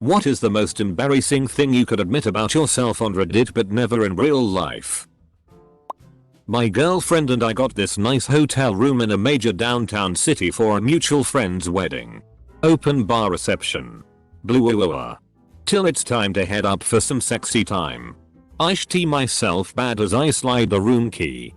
What is the most embarrassing thing you could admit about yourself on Reddit but never in real life? My girlfriend and I got this nice hotel room in a major downtown city for a mutual friend's wedding. Open bar reception. Blue till it's time to head up for some sexy time. I shitty myself bad as I slide the room key.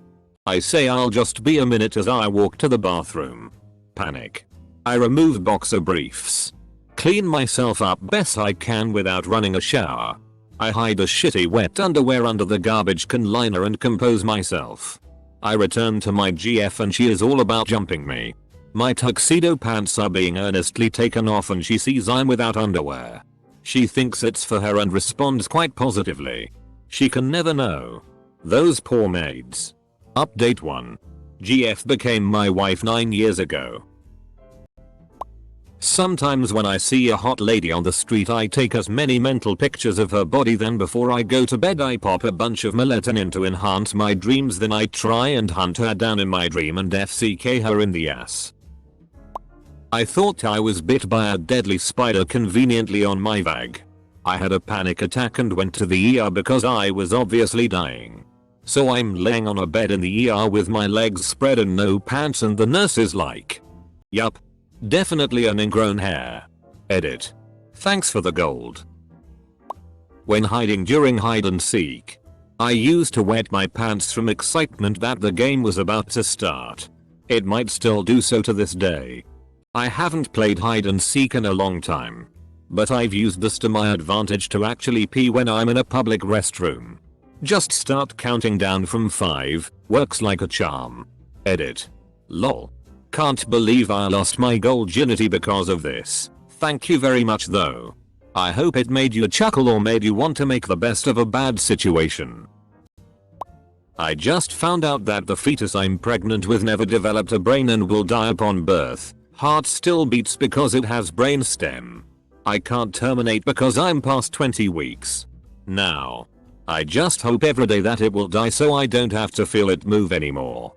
I say I'll just be a minute as I walk to the bathroom. Panic. I remove boxer briefs. Clean myself up best I can without running a shower. I hide the shitty wet underwear under the garbage can liner and compose myself. I return to my GF and she is all about jumping me. My tuxedo pants are being earnestly taken off and she sees I'm without underwear. She thinks it's for her and responds quite positively. She can never know. Those poor maids. Update 1. GF became my wife 9 years ago. Sometimes when I see a hot lady on the street I take as many mental pictures of her body, then before I go to bed I pop a bunch of melatonin to enhance my dreams, then I try and hunt her down in my dream and FCK her in the ass. I thought I was bit by a deadly spider conveniently on my vag. I had a panic attack and went to the ER because I was obviously dying. So I'm laying on a bed in the ER with my legs spread and no pants and the nurse is like, yup. Definitely an ingrown hair. Edit. Thanks for the gold. When hiding during hide and seek, I used to wet my pants from excitement that the game was about to start. It might still do so to this day. I haven't played hide and seek in a long time, but I've used this to my advantage to actually pee when I'm in a public restroom. Just start counting down from 5, works like a charm. Edit. Lol. Can't believe I lost my gold virginity because of this. Thank you very much though. I hope it made you chuckle or made you want to make the best of a bad situation. I just found out that the fetus I'm pregnant with never developed a brain and will die upon birth. Heart still beats because it has brain stem. I can't terminate because I'm past 20 weeks. Now. I just hope every day that it will die so I don't have to feel it move anymore.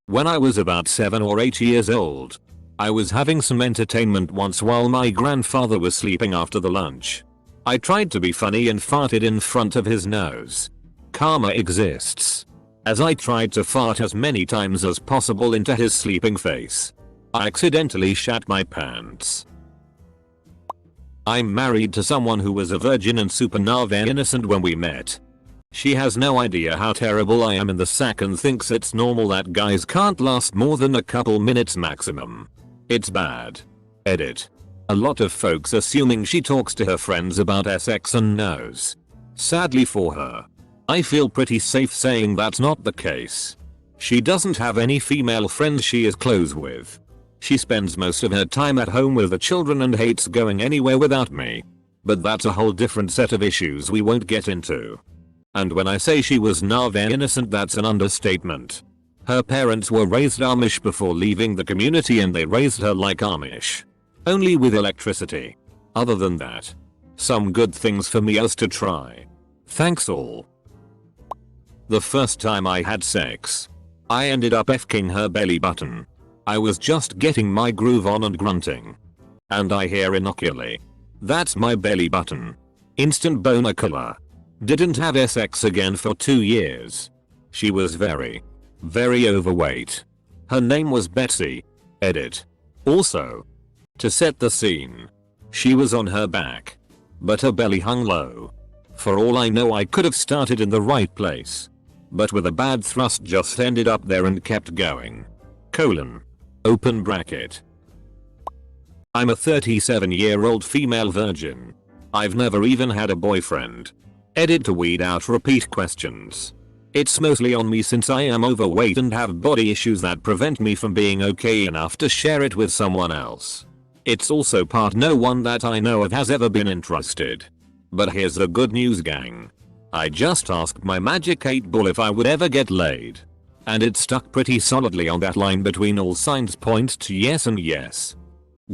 When I was about 7 or 8 years old, I was having some entertainment once while my grandfather was sleeping after the lunch. I tried to be funny and farted in front of his nose. Karma exists. As I tried to fart as many times as possible into his sleeping face, I accidentally shat my pants. I'm married to someone who was a virgin and super nave innocent when we met. She has no idea how terrible I am in the sack and thinks it's normal that guys can't last more than a couple minutes maximum. It's bad. Edit. A lot of folks assuming she talks to her friends about sex and knows. Sadly for her, I feel pretty safe saying that's not the case. She doesn't have any female friends she is close with. She spends most of her time at home with the children and hates going anywhere without me. But that's a whole different set of issues we won't get into. And when I say she was nave innocent, that's an understatement. Her parents were raised Amish before leaving the community and they raised her like Amish. Only with electricity. Other than that, some good things for me else to try. Thanks all. The first time I had sex, I ended up F-king her belly button. I was just getting my groove on and grunting. And I hear innocuously, "That's my belly button." Instant boner killer. Didn't have sex again for 2 years. She was very overweight. Her name was Betsy. Edit. Also, to set the scene, she was on her back, but her belly hung low. For all I know I could have started in the right place, but with a bad thrust just ended up there and kept going. Open bracket. I'm a 37-year-old female virgin. I've never even had a boyfriend. Edit to weed out repeat questions. It's mostly on me since I am overweight and have body issues that prevent me from being okay enough to share it with someone else. It's also part no one that I know of has ever been interested. But here's the good news, gang. I just asked my magic 8 ball if I would ever get laid. And it stuck pretty solidly on that line between all signs point to yes and yes.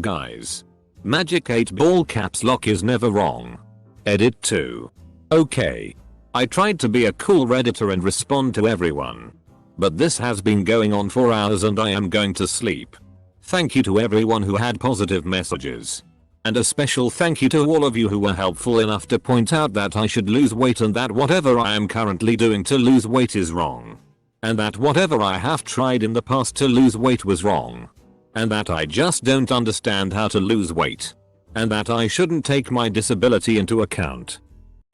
Guys, magic 8 ball caps lock is never wrong. Edit 2. Okay. I tried to be a cool redditor and respond to everyone. But this has been going on for hours and I am going to sleep. Thank you to everyone who had positive messages. And a special thank you to all of you who were helpful enough to point out that I should lose weight and that whatever I am currently doing to lose weight is wrong. And that whatever I have tried in the past to lose weight was wrong. And that I just don't understand how to lose weight. And that I shouldn't take my disability into account.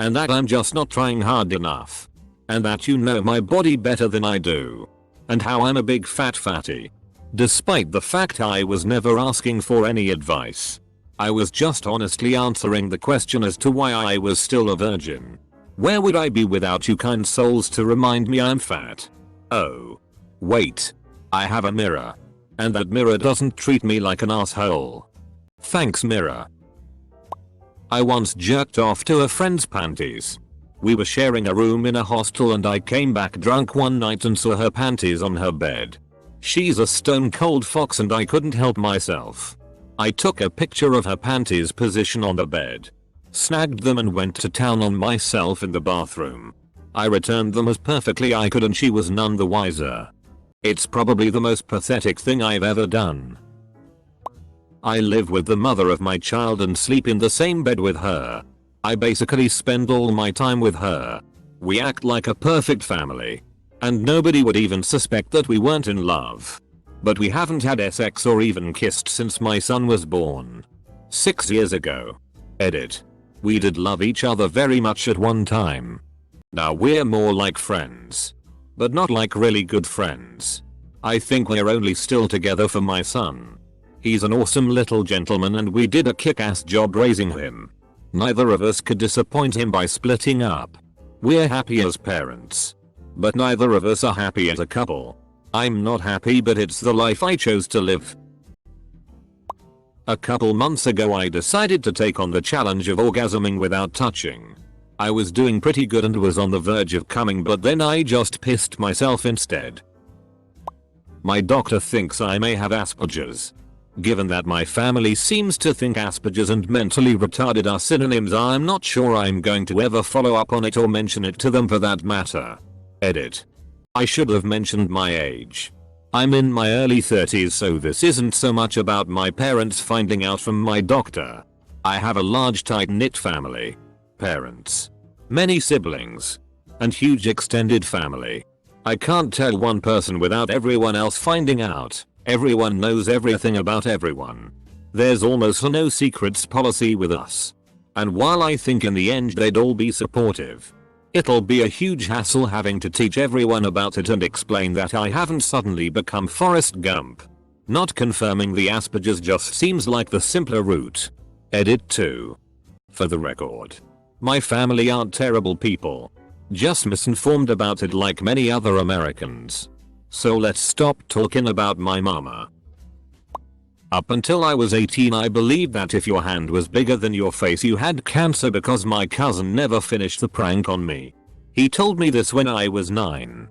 And that I'm just not trying hard enough. And that you know my body better than I do. And how I'm a big fat fatty. Despite the fact I was never asking for any advice. I was just honestly answering the question as to why I was still a virgin. Where would I be without you kind souls to remind me I'm fat? Oh. Wait. I have a mirror. And that mirror doesn't treat me like an asshole. Thanks mirror. I once jerked off to a friend's panties. We were sharing a room in a hostel and I came back drunk one night and saw her panties on her bed. She's a stone cold fox and I couldn't help myself. I took a picture of her panties position on the bed. Snagged them and went to town on myself in the bathroom. I returned them as perfectly I could and she was none the wiser. It's probably the most pathetic thing I've ever done. I live with the mother of my child and sleep in the same bed with her. I basically spend all my time with her. We act like a perfect family. And nobody would even suspect that we weren't in love. But we haven't had sex or even kissed since my son was born. 6 years ago. Edit. We did love each other very much at one time. Now we're more like friends. But not like really good friends. I think we're only still together for my son. He's an awesome little gentleman and we did a kick-ass job raising him. Neither of us could disappoint him by splitting up. We're happy as parents. But neither of us are happy as a couple. I'm not happy but it's the life I chose to live. A couple months ago I decided to take on the challenge of orgasming without touching. I was doing pretty good and was on the verge of coming but then I just pissed myself instead. My doctor thinks I may have Asperger's. Given that my family seems to think Asperger's and mentally retarded are synonyms, I'm not sure I'm going to ever follow up on it or mention it to them for that matter. Edit. I should have mentioned my age. I'm in my early 30s so this isn't so much about my parents finding out from my doctor. I have a large tight-knit family. Parents. Many siblings. And huge extended family. I can't tell one person without everyone else finding out. Everyone knows everything about everyone. There's almost a no secrets policy with us. And while I think in the end they'd all be supportive, it'll be a huge hassle having to teach everyone about it and explain that I haven't suddenly become Forrest Gump. Not confirming the Asperger's just seems like the simpler route. Edit 2. For the record. My family aren't terrible people. Just misinformed about it like many other Americans. So let's stop talking about my mama. Up until I was 18 I believed that if your hand was bigger than your face you had cancer because my cousin never finished the prank on me. He told me this when I was 9.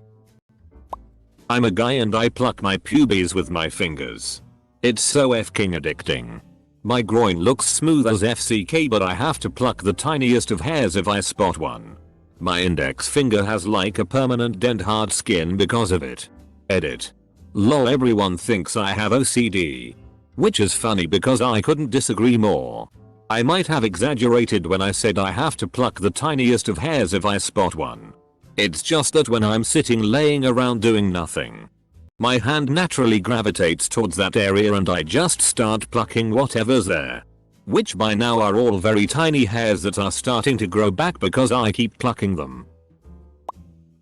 I'm a guy and I pluck my pubes with my fingers. It's so f***ing addicting. My groin looks smooth as FCK but I have to pluck the tiniest of hairs if I spot one. My index finger has like a permanent dent hard skin because of it. Edit. Lol everyone thinks I have OCD. Which is funny because I couldn't disagree more. I might have exaggerated when I said I have to pluck the tiniest of hairs if I spot one. It's just that when I'm sitting laying around doing nothing, my hand naturally gravitates towards that area and I just start plucking whatever's there. Which by now are all very tiny hairs that are starting to grow back because I keep plucking them.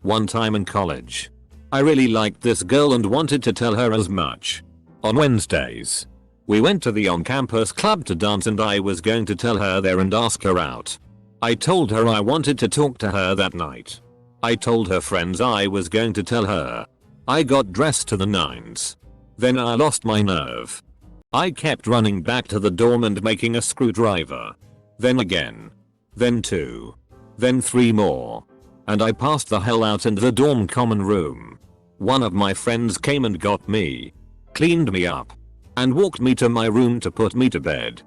One time in college, I really liked this girl and wanted to tell her as much. On Wednesdays, we went to the on-campus club to dance and I was going to tell her there and ask her out. I told her I wanted to talk to her that night. I told her friends I was going to tell her. I got dressed to the nines. Then I lost my nerve. I kept running back to the dorm and making a screwdriver. Then again. Then 2. Then 3 more. And I passed the hell out in the dorm common room. One of my friends came and got me. Cleaned me up. And walked me to my room to put me to bed.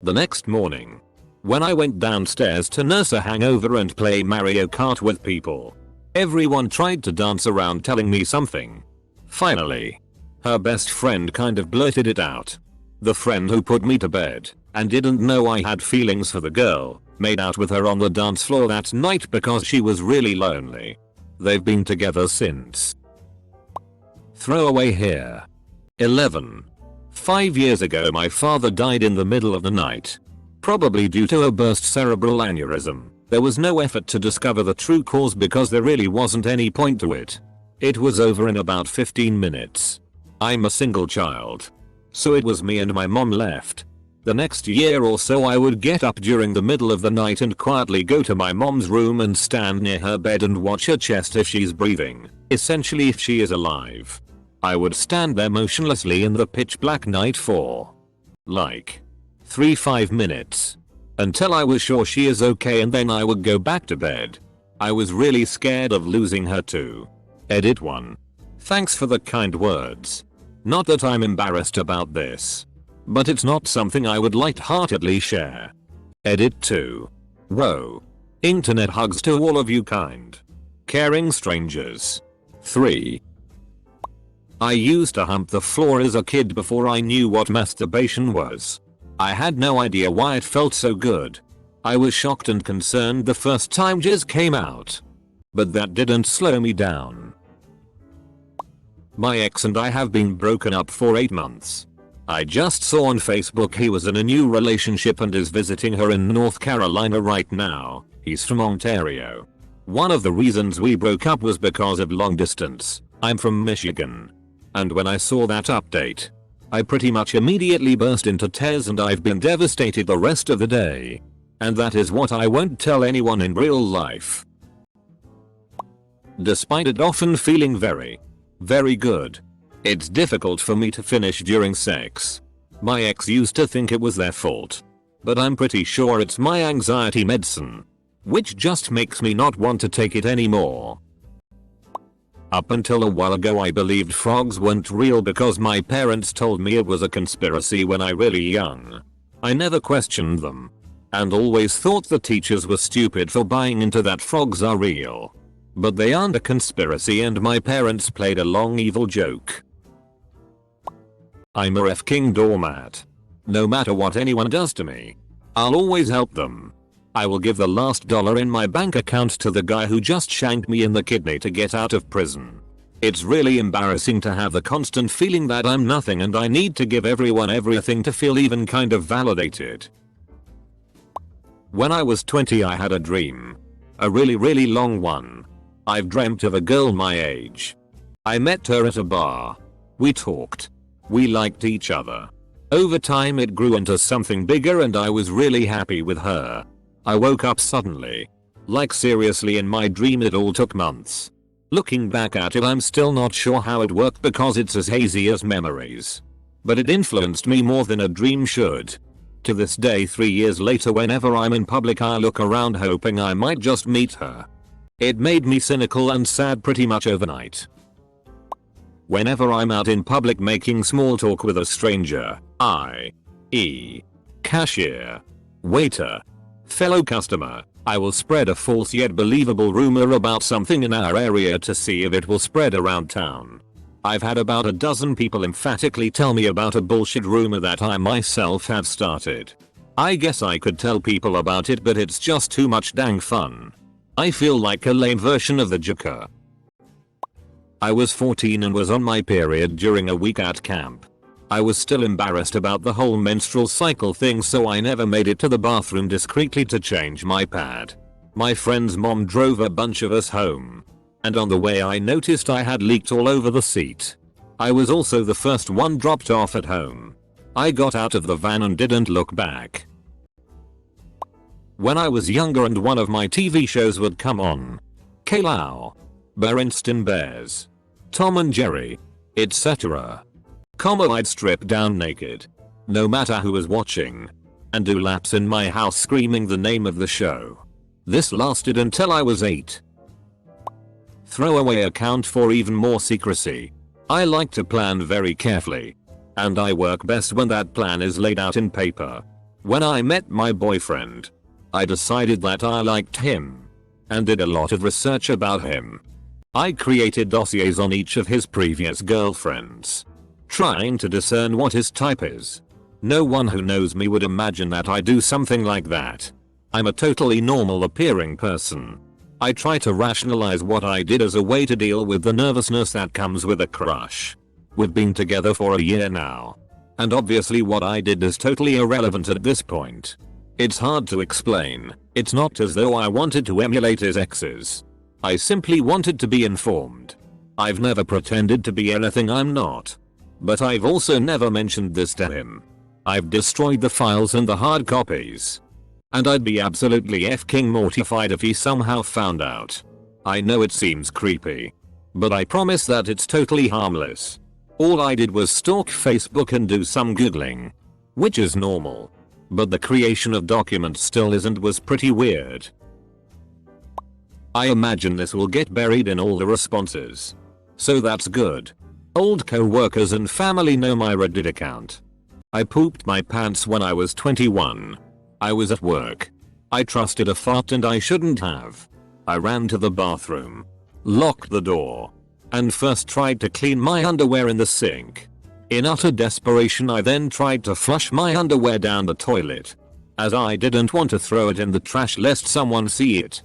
The next morning, when I went downstairs to nurse a hangover and play Mario Kart with people, everyone tried to dance around telling me something. Finally, her best friend kind of blurted it out. The friend who put me to bed and didn't know I had feelings for the girl made out with her on the dance floor that night because she was really lonely. They've been together since. Throwaway here. 11. 5 years ago my father died in the middle of the night. Probably due to a burst cerebral aneurysm. There was no effort to discover the true cause because there really wasn't any point to it. It was over in about 15 minutes. I'm a single child. So it was me and my mom left. The next year or so I would get up during the middle of the night and quietly go to my mom's room and stand near her bed and watch her chest if she's breathing, essentially if she is alive. I would stand there motionlessly in the pitch black night for like 3-5 minutes. Until I was sure she is okay and then I would go back to bed. I was really scared of losing her too. Edit 1. Thanks for the kind words. Not that I'm embarrassed about this. But it's not something I would lightheartedly share. Edit 2. Whoa. Internet hugs to all of you kind, caring strangers. 3. I used to hump the floor as a kid before I knew what masturbation was. I had no idea why it felt so good. I was shocked and concerned the first time jizz came out. But that didn't slow me down. My ex and I have been broken up for 8 months. I just saw on Facebook he was in a new relationship and is visiting her in North Carolina right now. He's from Ontario. One of the reasons we broke up was because of long distance. I'm from Michigan. And when I saw that update, I pretty much immediately burst into tears and I've been devastated the rest of the day. And that is what I won't tell anyone in real life. Despite it often feeling very good, it's difficult for me to finish during sex. My ex used to think it was their fault. But I'm pretty sure it's my anxiety medicine, which just makes me not want to take it anymore. Up until a while ago I believed frogs weren't real because my parents told me it was a conspiracy when I was really young. I never questioned them. And always thought the teachers were stupid for buying into that frogs are real. But they aren't a conspiracy and my parents played a long evil joke. I'm a f***ing doormat. No matter what anyone does to me, I'll always help them. I will give the last dollar in my bank account to the guy who just shanked me in the kidney to get out of prison. It's really embarrassing to have the constant feeling that I'm nothing and I need to give everyone everything to feel even kind of validated. When I was 20 I had a dream. A really long one. I've dreamt of a girl my age. I met her at a bar. We talked. We liked each other. Over time it grew into something bigger and I was really happy with her. I woke up suddenly. Like seriously in my dream it all took months. Looking back at it I'm still not sure how it worked because it's as hazy as memories. But it influenced me more than a dream should. To this day 3 years later whenever I'm in public I look around hoping I might just meet her. It made me cynical and sad pretty much overnight. Whenever I'm out in public making small talk with a stranger, i.e. cashier, waiter, fellow customer, I will spread a false yet believable rumor about something in our area to see if it will spread around town. I've had about a dozen people emphatically tell me about a bullshit rumor that I myself have started. I guess I could tell people about it but it's just too much dang fun. I feel like a lame version of the Joker. I was 14 and was on my period during a week at camp. I was still embarrassed about the whole menstrual cycle thing so I never made it to the bathroom discreetly to change my pad. My friend's mom drove a bunch of us home. And on the way I noticed I had leaked all over the seat. I was also the first one dropped off at home. I got out of the van and didn't look back. When I was younger and one of my TV shows would come on, K-Lau, Berenstain Bears, Tom and Jerry, etc. I'd strip down naked, no matter who was watching, and do laps in my house screaming the name of the show. This lasted until I was 8. Throwaway account for even more secrecy. I like to plan very carefully. And I work best when that plan is laid out in paper. When I met my boyfriend, I decided that I liked him. And did a lot of research about him. I created dossiers on each of his previous girlfriends. Trying to discern what his type is. No one who knows me would imagine that I do something like that. I'm a totally normal appearing person. I try to rationalize what I did as a way to deal with the nervousness that comes with a crush. We've been together for a year now. And obviously what I did is totally irrelevant at this point. It's hard to explain. It's not as though I wanted to emulate his exes. I simply wanted to be informed. I've never pretended to be anything I'm not. But I've also never mentioned this to him. I've destroyed the files and the hard copies. And I'd be absolutely f***ing mortified if he somehow found out. I know it seems creepy. But I promise that it's totally harmless. All I did was stalk Facebook and do some googling. Which is normal. But the creation of documents still isn't, was pretty weird. I imagine this will get buried in all the responses. So that's good. Old co-workers and family know my Reddit account. I pooped my pants when I was 21. I was at work. I trusted a fart and I shouldn't have. I ran to the bathroom, locked the door, and first tried to clean my underwear in the sink. In utter desperation I then tried to flush my underwear down the toilet, as I didn't want to throw it in the trash lest someone see it.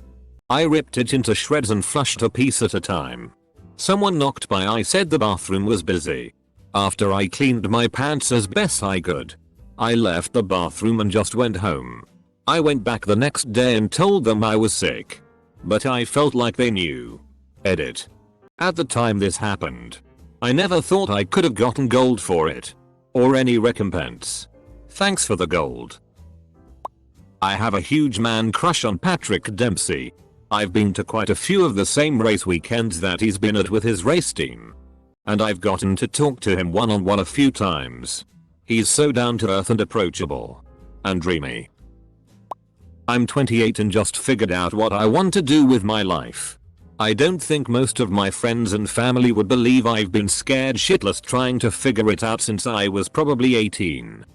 I ripped it into shreds and flushed a piece at a time. Someone knocked by. I said the bathroom was busy. After I cleaned my pants as best I could, I left the bathroom and just went home. I went back the next day and told them I was sick. But I felt like they knew. Edit. At the time this happened, I never thought I could have gotten gold for it. Or any recompense. Thanks for the gold. I have a huge man crush on Patrick Dempsey. I've been to quite a few of the same race weekends that he's been at with his race team. And I've gotten to talk to him one-on-one a few times. He's so down to earth and approachable. And dreamy. I'm 28 and just figured out what I want to do with my life. I don't think most of my friends and family would believe I've been scared shitless trying to figure it out since I was probably 18.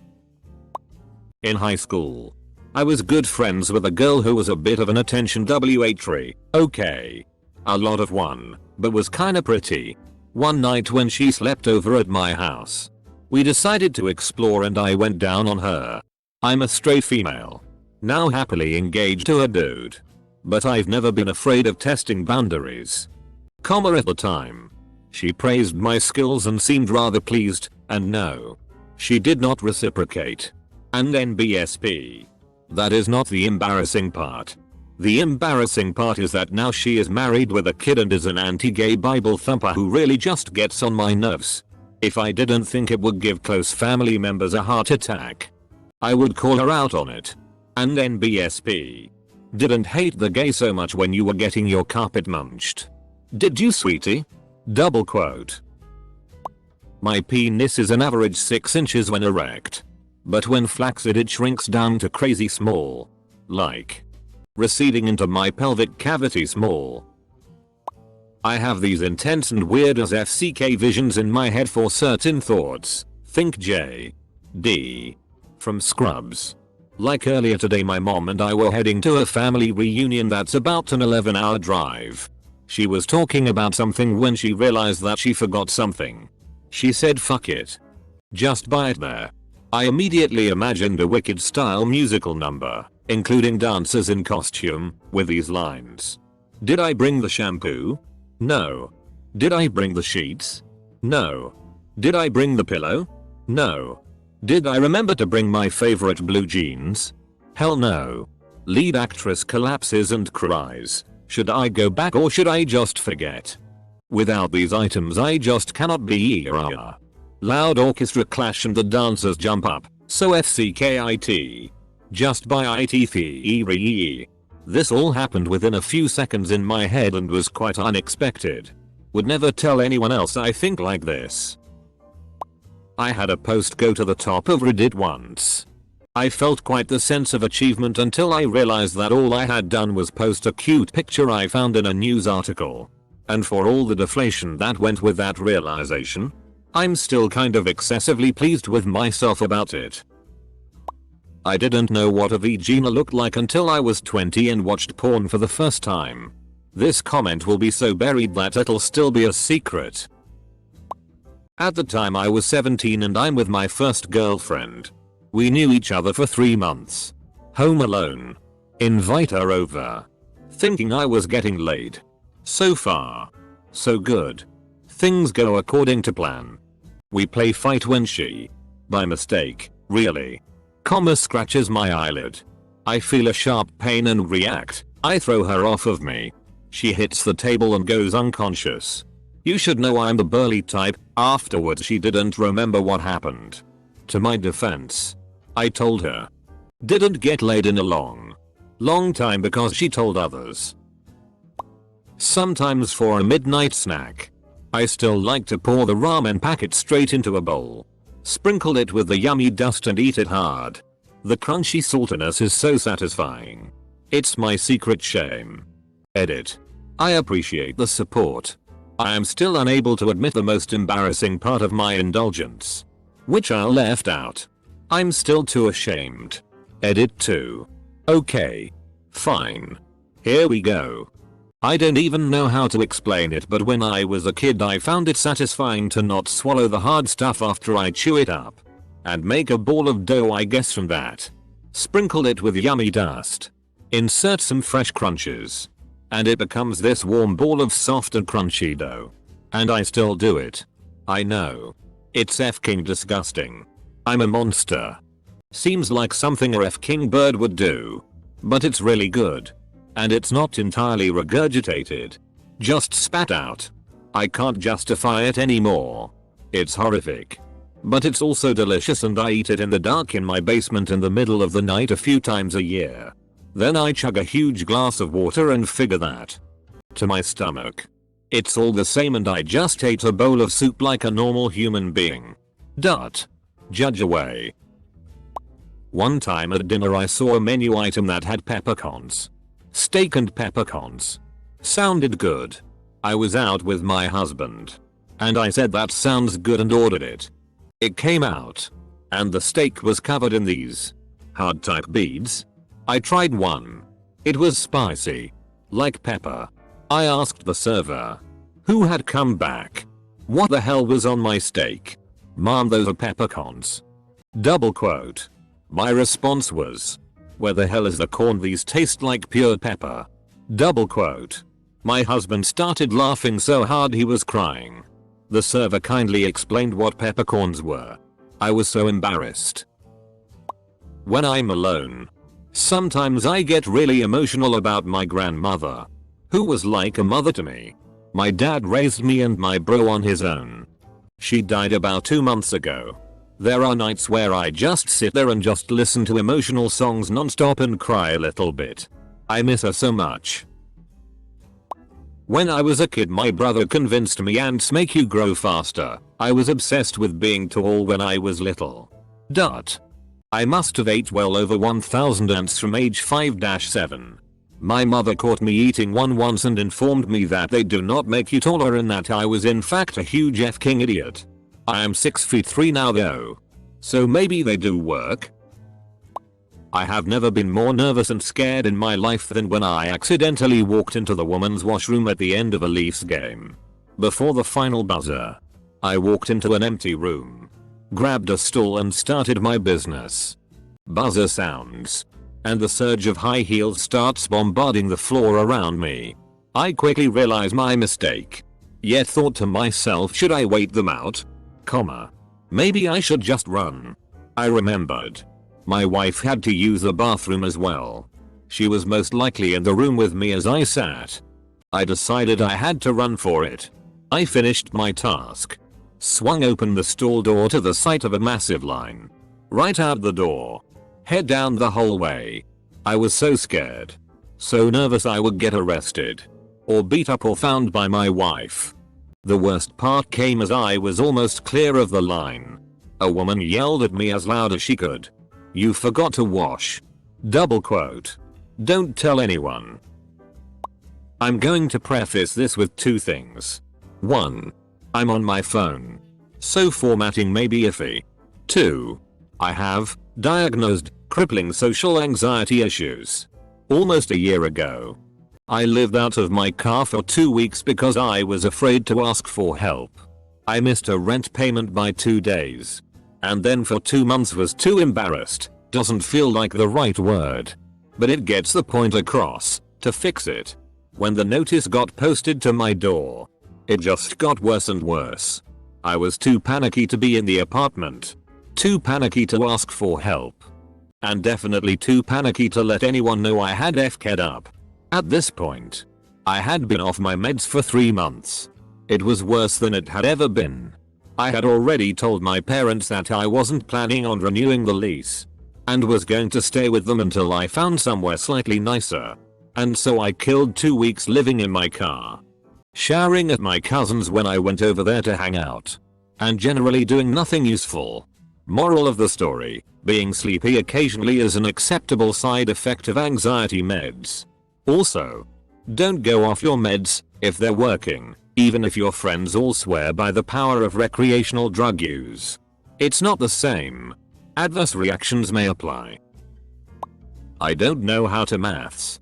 In high school, I was good friends with a girl who was a bit of an attention waitress. Okay. A lot of one, but was kinda pretty. One night when she slept over at my house, we decided to explore and I went down on her. I'm a straight female, now happily engaged to a dude. But I've never been afraid of testing boundaries. At the time, she praised my skills and seemed rather pleased, and no, she did not reciprocate. And NBSP. That is not the embarrassing part. The embarrassing part is that now she is married with a kid and is an anti-gay Bible thumper who really just gets on my nerves. If I didn't think it would give close family members a heart attack, I would call her out on it. And NBSP. Didn't hate the gay so much when you were getting your carpet munched. Did you, sweetie? Double quote. My penis is an average 6 inches when erect. But when flaccid it shrinks down to crazy small. Like receding into my pelvic cavity small. I have these intense and weird as FCK visions in my head for certain thoughts. Think J. D. from Scrubs. Like earlier today my mom and I were heading to a family reunion that's about an 11-hour drive. She was talking about something when she realized that she forgot something. She said fuck it. Just buy it there. I immediately imagined a Wicked style musical number, including dancers in costume, with these lines. Did I bring the shampoo? No. Did I bring the sheets? No. Did I bring the pillow? No. Did I remember to bring my favorite blue jeans? Hell no. Lead actress collapses and cries. Should I go back or should I just forget? Without these items I just cannot be here. Loud orchestra clash and the dancers jump up, so FCKIT. Just by ITFE. This all happened within a few seconds in my head and was quite unexpected. Would never tell anyone else I think like this. I had a post go to the top of Reddit once. I felt quite the sense of achievement until I realized that all I had done was post a cute picture I found in a news article. And for all the deflation that went with that realization, I'm still kind of excessively pleased with myself about it. I didn't know what a vagina looked like until I was 20 and watched porn for the first time. This comment will be so buried that it'll still be a secret. At the time I was 17 and I'm with my first girlfriend. We knew each other for 3 months. Home alone. Invite her over. Thinking I was getting laid. So far. So good. Things go according to plan. We play fight when she, by mistake, really, scratches my eyelid. I feel a sharp pain and react. I throw her off of me. She hits the table and goes unconscious. You should know I'm the burly type. Afterwards she didn't remember what happened. To my defense, I told her. Didn't get laid in a long time because she told others. Sometimes for a midnight snack, I still like to pour the ramen packet straight into a bowl. Sprinkle it with the yummy dust and eat it hard. The crunchy saltiness is so satisfying. It's my secret shame. Edit. I appreciate the support. I am still unable to admit the most embarrassing part of my indulgence, which I left out. I'm still too ashamed. Edit 2. Okay. Fine. Here we go. I don't even know how to explain it, but when I was a kid I found it satisfying to not swallow the hard stuff after I chew it up. And make a ball of dough I guess from that. Sprinkle it with yummy dust. Insert some fresh crunches. And it becomes this warm ball of soft and crunchy dough. And I still do it. I know. It's f-king disgusting. I'm a monster. Seems like something a f-king bird would do. But it's really good. And it's not entirely regurgitated. Just spat out. I can't justify it anymore. It's horrific. But it's also delicious and I eat it in the dark in my basement in the middle of the night a few times a year. Then I chug a huge glass of water and figure that to my stomach. It's all the same and I just ate a bowl of soup like a normal human being. Judge away. One time at dinner I saw a menu item that had peppercorns. Steak and peppercorns. Sounded good. I was out with my husband. And I said that sounds good and ordered it. It came out. And the steak was covered in these hard type beads. I tried one. It was spicy. Like pepper. I asked the server, who had come back, what the hell was on my steak? Mom, those are peppercorns. Double quote. My response was, where the hell is the corn? These taste like pure pepper. Double quote. My husband started laughing so hard he was crying. The server kindly explained what peppercorns were. I was so embarrassed. When I'm alone, sometimes I get really emotional about my grandmother, who was like a mother to me. My dad raised me and my bro on his own. She died about 2 months ago. There are nights where I just sit there and just listen to emotional songs non-stop and cry a little bit. I miss her so much. When I was a kid my brother convinced me ants make you grow faster. I was obsessed with being tall when I was little. I must have ate well over 1000 ants from age 5-7. My mother caught me eating one once and informed me that they do not make you taller and that I was in fact a huge f-king idiot. I am 6'3" now though. So maybe they do work? I have never been more nervous and scared in my life than when I accidentally walked into the woman's washroom at the end of a Leafs game. Before the final buzzer, I walked into an empty room, grabbed a stool and started my business. Buzzer sounds, and the surge of high heels starts bombarding the floor around me. I quickly realize my mistake, yet thought to myself, should I wait them out? Maybe I should just run. I remembered. My wife had to use the bathroom as well. She was most likely in the room with me as I sat. I decided I had to run for it. I finished my task. Swung open the stall door to the sight of a massive line. Right out the door. Head down the hallway. I was so scared. So nervous I would get arrested. Or beat up or found by my wife. The worst part came as I was almost clear of the line. A woman yelled at me as loud as she could. "You forgot to wash." Double quote. Don't tell anyone. I'm going to preface this with 2 things. 1. I'm on my phone, so formatting may be iffy. 2. I have diagnosed crippling social anxiety issues. Almost a year ago, I lived out of my car for 2 weeks because I was afraid to ask for help. I missed a rent payment by 2 days. And then for 2 months was too embarrassed, doesn't feel like the right word. But it gets the point across, to fix it. When the notice got posted to my door, it just got worse and worse. I was too panicky to be in the apartment. Too panicky to ask for help. And definitely too panicky to let anyone know I had FK'd up. At this point, I had been off my meds for 3 months. It was worse than it had ever been. I had already told my parents that I wasn't planning on renewing the lease, and was going to stay with them until I found somewhere slightly nicer. And so I killed 2 weeks living in my car, showering at my cousin's when I went over there to hang out, and generally doing nothing useful. Moral of the story, being sleepy occasionally is an acceptable side effect of anxiety meds. Also, don't go off your meds if they're working, even if your friends all swear by the power of recreational drug use. It's not the same. Adverse reactions may apply. I don't know how to maths.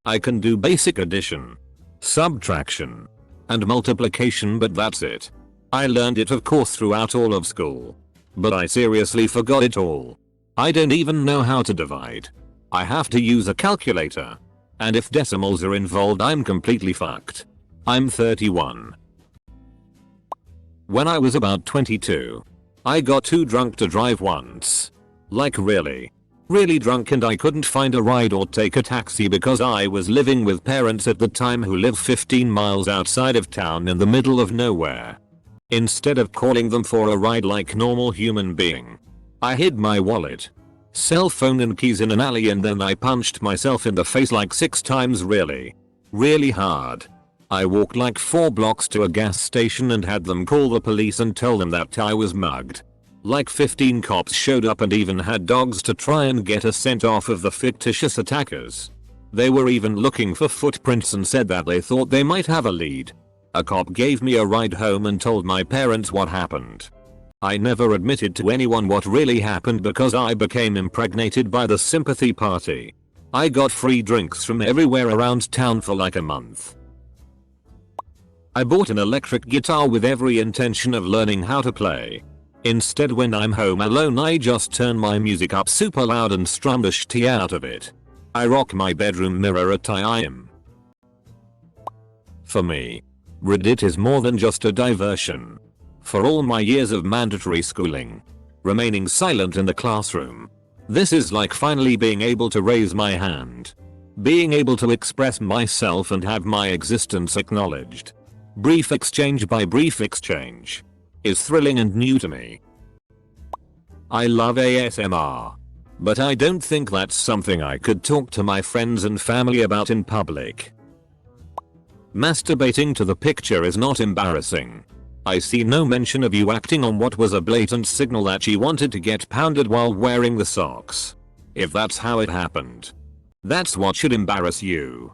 I can do basic addition, subtraction, and multiplication, but that's it. I learned it of course throughout all of school, but I seriously forgot it all. I don't even know how to divide. I have to use a calculator. And if decimals are involved, I'm completely fucked. I'm 31. When I was about 22, I got too drunk to drive once. Like really drunk, and I couldn't find a ride or take a taxi because I was living with parents at the time who live 15 miles outside of town in the middle of nowhere. Instead of calling them for a ride like normal human being, I hid my wallet, cell phone and keys in an alley, and then I punched myself in the face like 6 times really hard. I walked like 4 blocks to a gas station and had them call the police and tell them that I was mugged. Like 15 cops showed up and even had dogs to try and get a scent off of the fictitious attackers. They were even looking for footprints and said that they thought they might have a lead. A cop gave me a ride home and told my parents what happened. I never admitted to anyone what really happened because I became impregnated by the sympathy party. I got free drinks from everywhere around town for like a month. I bought an electric guitar with every intention of learning how to play. Instead, when I'm home alone, I just turn my music up super loud and strum the shit out of it. I rock my bedroom mirror at time. For me, Reddit is more than just a diversion. For all my years of mandatory schooling, remaining silent in the classroom, this is like finally being able to raise my hand. Being able to express myself and have my existence acknowledged. Brief exchange by brief exchange is thrilling and new to me. I love ASMR, but I don't think that's something I could talk to my friends and family about in public. Masturbating to the picture is not embarrassing. I see no mention of you acting on what was a blatant signal that she wanted to get pounded while wearing the socks. If that's how it happened, that's what should embarrass you.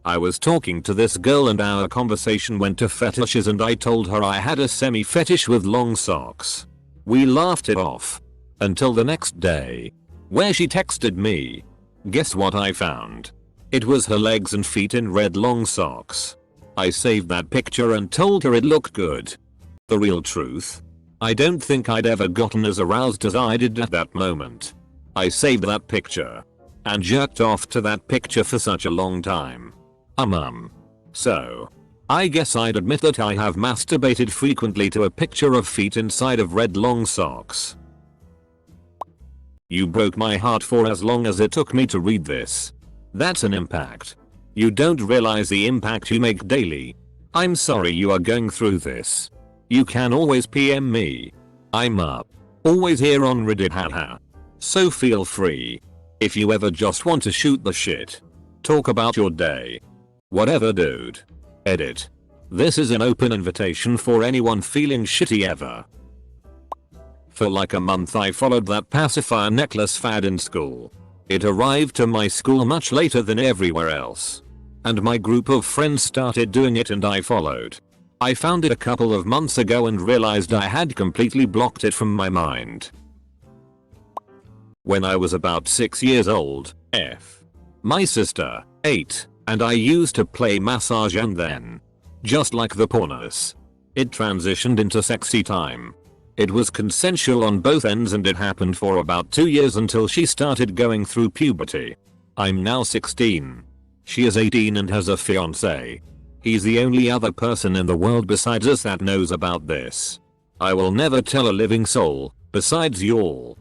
I was talking to this girl and our conversation went to fetishes, and I told her I had a semi-fetish with long socks. We laughed it off until the next day, where she texted me. Guess what I found? It was her legs and feet in red long socks. I saved that picture and told her it looked good. The real truth? I don't think I'd ever gotten as aroused as I did at that moment. I saved that picture and jerked off to that picture for such a long time. So, I guess I'd admit that I have masturbated frequently to a picture of feet inside of red long socks. You broke my heart for as long as it took me to read this. That's an impact. You don't realize the impact you make daily. I'm sorry you are going through this. You can always PM me. I'm always here on Reddit, haha. So feel free. If you ever just want to shoot the shit, talk about your day, whatever, dude. Edit. This is an open invitation for anyone feeling shitty ever. For like a month I followed that pacifier necklace fad in school. It arrived to my school much later than everywhere else, and my group of friends started doing it and I followed. I found it a couple of months ago and realized I had completely blocked it from my mind. When I was about 6 years old, my sister, 8, and I used to play massage, and then, just like the pornos, it transitioned into sexy time. It was consensual on both ends and it happened for about 2 years until she started going through puberty. I'm now 16. She is 18 and has a fiance. He's the only other person in the world besides us that knows about this. I will never tell a living soul, besides y'all.